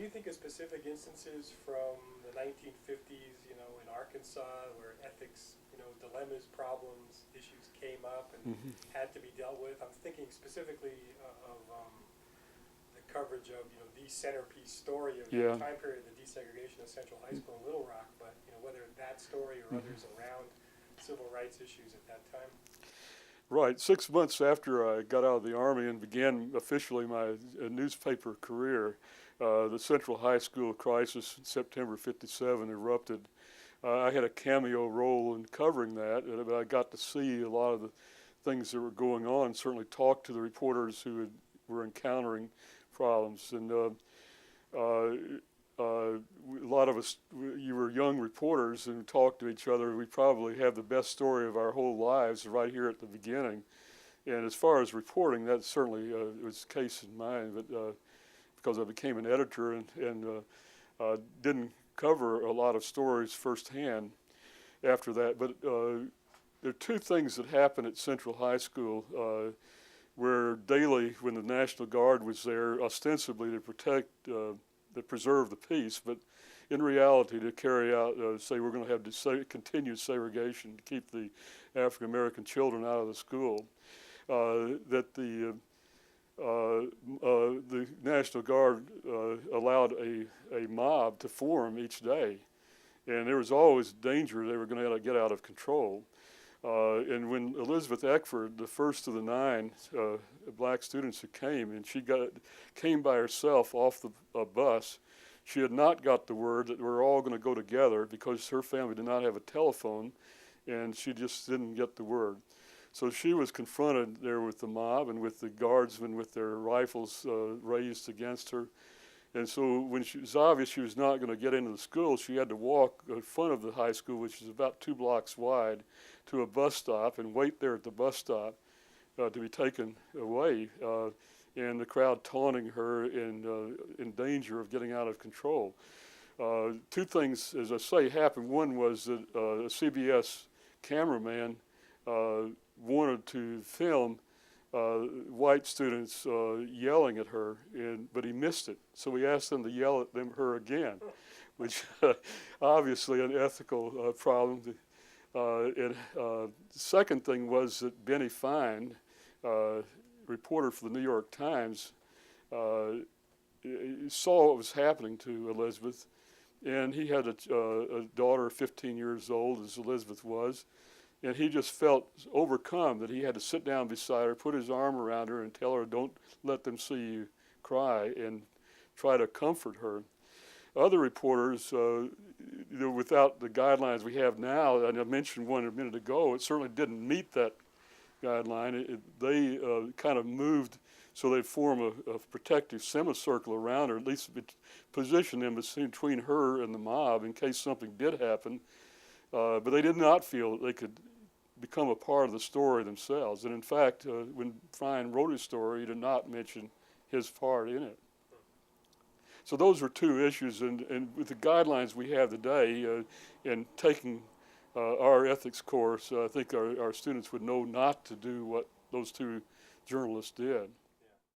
you think of specific instances from the 1950s, you know, in Arkansas, where ethics, you know, dilemmas, problems, issues came up and had to be dealt with? I'm thinking specifically of the coverage of, you know, the centerpiece story of the time period of the desegregation of Central High School in Little Rock, but, you know, whether that story or others around civil rights issues at that time. Right. 6 months after I got out of the Army and began officially my newspaper career, the Central High School crisis in September '57 erupted. I had a cameo role in covering that, but I got to see a lot of the things that were going on, certainly talk to the reporters who were encountering problems. And a lot of us, you were young reporters and talked to each other. We probably have the best story of our whole lives right here at the beginning. And as far as reporting, that certainly was the case in mine, but because I became an editor and didn't cover a lot of stories firsthand after that. But there are two things that happened at Central High School where daily, when the National Guard was there, ostensibly to protect that preserve the peace, but in reality to carry out, say we're going to have continued segregation to keep the African American children out of the school, that the National Guard allowed a mob to form each day, and there was always danger they were going to get out of control. And when Elizabeth Eckford, the first of the 9 black students who came, and she came by herself off the bus, she had not got the word that we're all going to go together because her family did not have a telephone, and she just didn't get the word. So she was confronted there with the mob and with the guardsmen with their rifles raised against her. And so when it was obvious she was not going to get into the school, she had to walk in front of the high school, which is about 2 blocks wide, to a bus stop and wait there at the bus stop to be taken away. And the crowd taunting her and in danger of getting out of control. 2 things, as I say, happened. One was that a CBS cameraman wanted to film white students yelling at her, but he missed it. So we asked them to yell at her again, which obviously an ethical problem. And the second thing was that Benny Fine, reporter for the New York Times, saw what was happening to Elizabeth, and he had a daughter 15 years old, as Elizabeth was, and he just felt overcome that he had to sit down beside her, put his arm around her, and tell her, don't let them see you cry, and try to comfort her. Other reporters, without the guidelines we have now, and I mentioned one a minute ago, it certainly didn't meet that guideline. They kind of moved so they'd form a protective semicircle around her, at least position them between her and the mob in case something did happen. But they did not feel that they could become a part of the story themselves. And in fact, when Fine wrote his story, he did not mention his part in it. So those were 2 issues, and with the guidelines we have today, and taking our ethics course, I think our students would know not to do what those 2 journalists did.